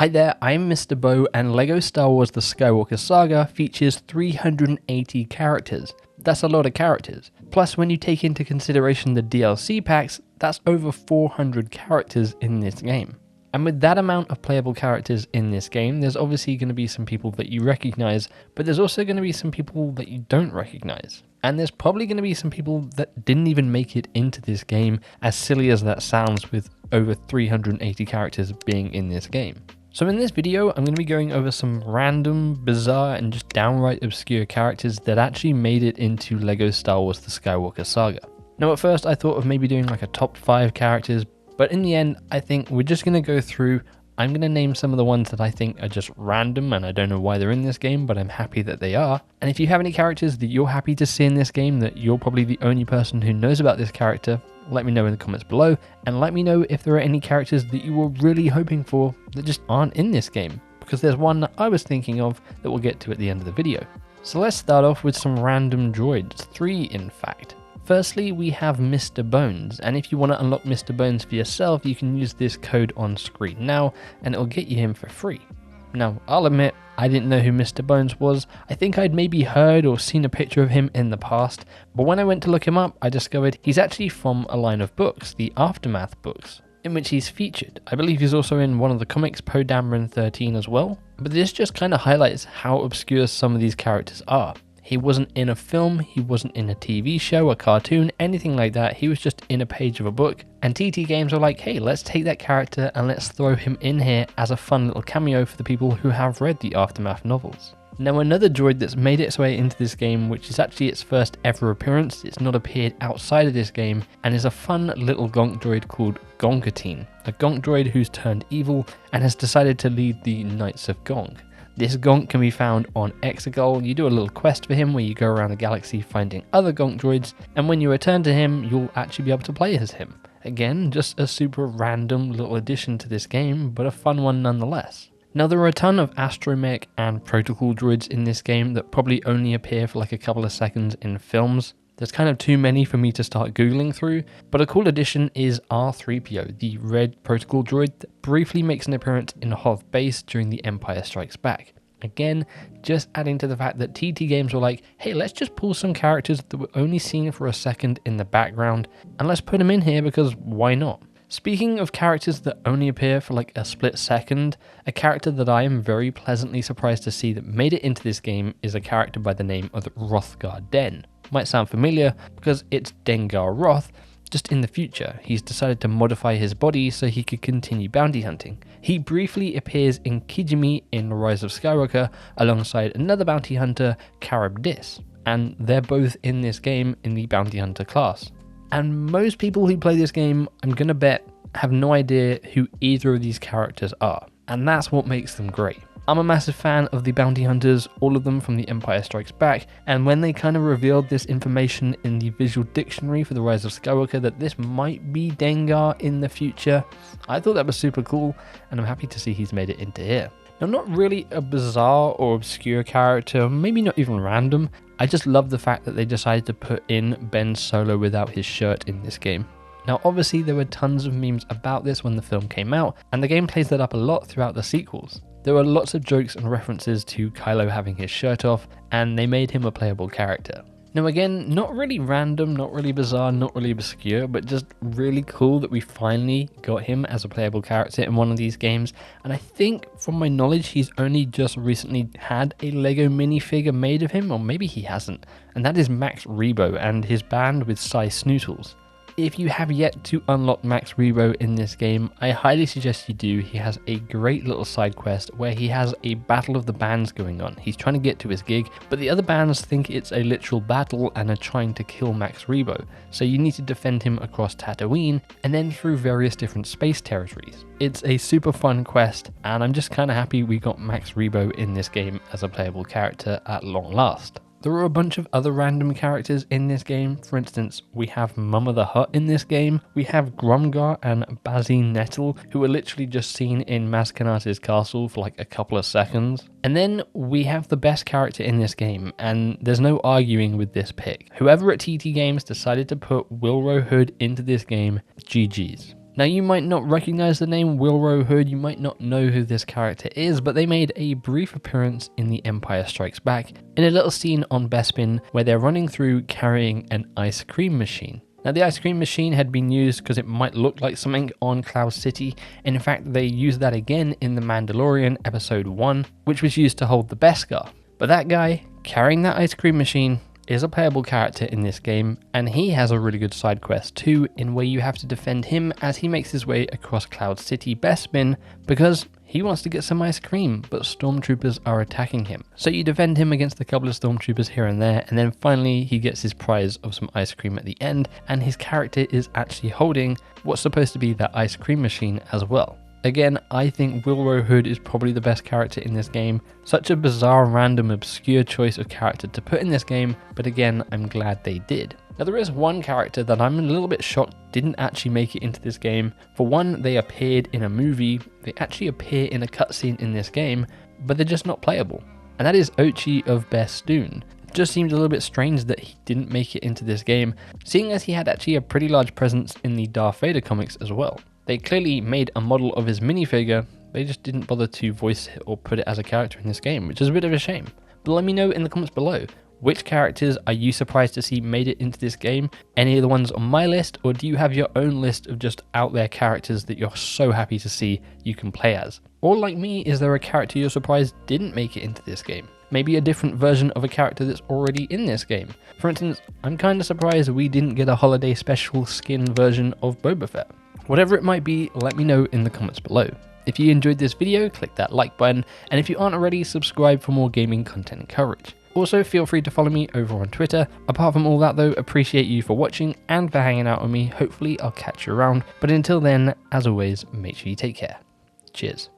Hi there, I'm Mr. Bo, and LEGO Star Wars The Skywalker Saga features 380 characters. That's a lot of characters. Plus, when you take into consideration the DLC packs, that's over 400 characters in this game. And with that amount of playable characters in this game, there's obviously going to be some people that you recognize, but there's also going to be some people that you don't recognize. And there's probably going to be some people that didn't even make it into this game, as silly as that sounds with over 380 characters being in this game. So in this video, I'm going to be going over some random, bizarre, and just downright obscure characters that actually made it into LEGO Star Wars The Skywalker Saga. Now at first I thought of maybe doing like a top 5 characters, but in the end I think we're just going to go through. I'm going to name some of the ones that I think are just random and I don't know why they're in this game, but I'm happy that they are. And if you have any characters that you're happy to see in this game that you're probably the only person who knows about this character, let me know in the comments below, and let me know if there are any characters that you were really hoping for that just aren't in this game, because there's one that I was thinking of that we'll get to at the end of the video. So let's start off with some random droids, 3 in fact. Firstly, we have Mr. Bones, and if you want to unlock Mr. Bones for yourself, you can use this code on screen now, and it'll get you him for free. Now, I'll admit, I didn't know who Mr. Bones was. I think I'd maybe heard or seen a picture of him in the past, but when I went to look him up, I discovered he's actually from a line of books, the Aftermath books, in which he's featured. I believe he's also in one of the comics, Poe Dameron 13 as well, but this just kind of highlights how obscure some of these characters are. He wasn't in a film, he wasn't in a TV show, a cartoon, anything like that. He was just in a page of a book. And TT Games were like, hey, let's take that character and let's throw him in here as a fun little cameo for the people who have read the Aftermath novels. Now another droid that's made its way into this game, which is actually its first ever appearance, it's not appeared outside of this game, and is a fun little Gonk Droid called Gonkatine. A Gonk Droid who's turned evil and has decided to lead the Knights of Gonk. This Gonk can be found on Exegol. You do a little quest for him where you go around the galaxy finding other Gonk droids, and when you return to him, you'll actually be able to play as him. Again, just a super random little addition to this game, but a fun one nonetheless. Now there are a ton of astromech and protocol droids in this game that probably only appear for like a couple of seconds in films. There's kind of too many for me to start googling through, but a cool addition is R3PO, the red protocol droid that briefly makes an appearance in Hoth base during the Empire Strikes Back. Again, just adding to the fact that TT Games were like, hey, let's just pull some characters that were only seen for a second in the background, and let's put them in here because why not? Speaking of characters that only appear for like a split second, a character that I am very pleasantly surprised to see that made it into this game is a character by the name of Rothgar Den. Might sound familiar because it's Dengar Roth, just in the future. He's decided to modify his body so he could continue bounty hunting. He briefly appears in Kijimi in The Rise of Skywalker alongside another bounty hunter, Carib Diss, and they're both in this game in the bounty hunter class. And most people who play this game, I'm gonna bet, have no idea who either of these characters are, and that's what makes them great. I'm a massive fan of the bounty hunters, all of them from the Empire Strikes Back, and when they kind of revealed this information in the visual dictionary for The Rise of Skywalker that this might be Dengar in the future, I thought that was super cool, and I'm happy to see he's made it into here. Now, not really a bizarre or obscure character, maybe not even random, I just love the fact that they decided to put in Ben Solo without his shirt in this game. Now obviously there were tons of memes about this when the film came out, and the game plays that up a lot throughout the sequels. There were lots of jokes and references to Kylo having his shirt off, and they made him a playable character. Now again, not really random, not really bizarre, not really obscure, but just really cool that we finally got him as a playable character in one of these games. And I think, from my knowledge, he's only just recently had a LEGO minifigure made of him, or maybe he hasn't. And that is Max Rebo and his band with Cy Snootles. If you have yet to unlock Max Rebo in this game, I highly suggest you do. He has a great little side quest where he has a battle of the bands going on. He's trying to get to his gig, but the other bands think it's a literal battle and are trying to kill Max Rebo. So you need to defend him across Tatooine and then through various different space territories. It's a super fun quest, and I'm just kind of happy we got Max Rebo in this game as a playable character at long last. There are a bunch of other random characters in this game. For instance, we have Mama the Hutt in this game. We have Grumgar and Bazine Netal, who are literally just seen in Maz Kanata's castle for like a couple of seconds. And then we have the best character in this game, and there's no arguing with this pick. Whoever at TT Games decided to put Willrow Hood into this game, GG's. Now you might not recognize the name Willrow Hood, you might not know who this character is, but they made a brief appearance in The Empire Strikes Back in a little scene on Bespin where they're running through carrying an ice cream machine. Now the ice cream machine had been used because it might look like something on Cloud City, and in fact they used that again in The Mandalorian episode 1, which was used to hold the Beskar. But that guy carrying that ice cream machine is a playable character in this game, and he has a really good side quest too, in where you have to defend him as he makes his way across Cloud City Bespin because he wants to get some ice cream, but stormtroopers are attacking him. So you defend him against a couple of stormtroopers here and there, and then finally he gets his prize of some ice cream at the end, and his character is actually holding what's supposed to be that ice cream machine as well. Again, I think Willrow Hood is probably the best character in this game. Such a bizarre, random, obscure choice of character to put in this game, but again, I'm glad they did. Now there is one character that I'm a little bit shocked didn't actually make it into this game. For one, they appeared in a movie, they actually appear in a cutscene in this game, but they're just not playable. And that is Ochi of Bestoon. It just seemed a little bit strange that he didn't make it into this game, seeing as he had actually a pretty large presence in the Darth Vader comics as well. They clearly made a model of his minifigure, they just didn't bother to voice it or put it as a character in this game, which is a bit of a shame. But let me know in the comments below, which characters are you surprised to see made it into this game? Any of the ones on my list, or do you have your own list of just out there characters that you're so happy to see you can play as? Or like me, is there a character you're surprised didn't make it into this game? Maybe a different version of a character that's already in this game. For instance, I'm kinda surprised we didn't get a holiday special skin version of Boba Fett. Whatever it might be, let me know in the comments below. If you enjoyed this video, click that like button, and if you aren't already, subscribe for more gaming content and coverage. Also, feel free to follow me over on Twitter. Apart from all that though, appreciate you for watching and for hanging out with me. Hopefully I'll catch you around, but until then, as always, make sure you take care. Cheers.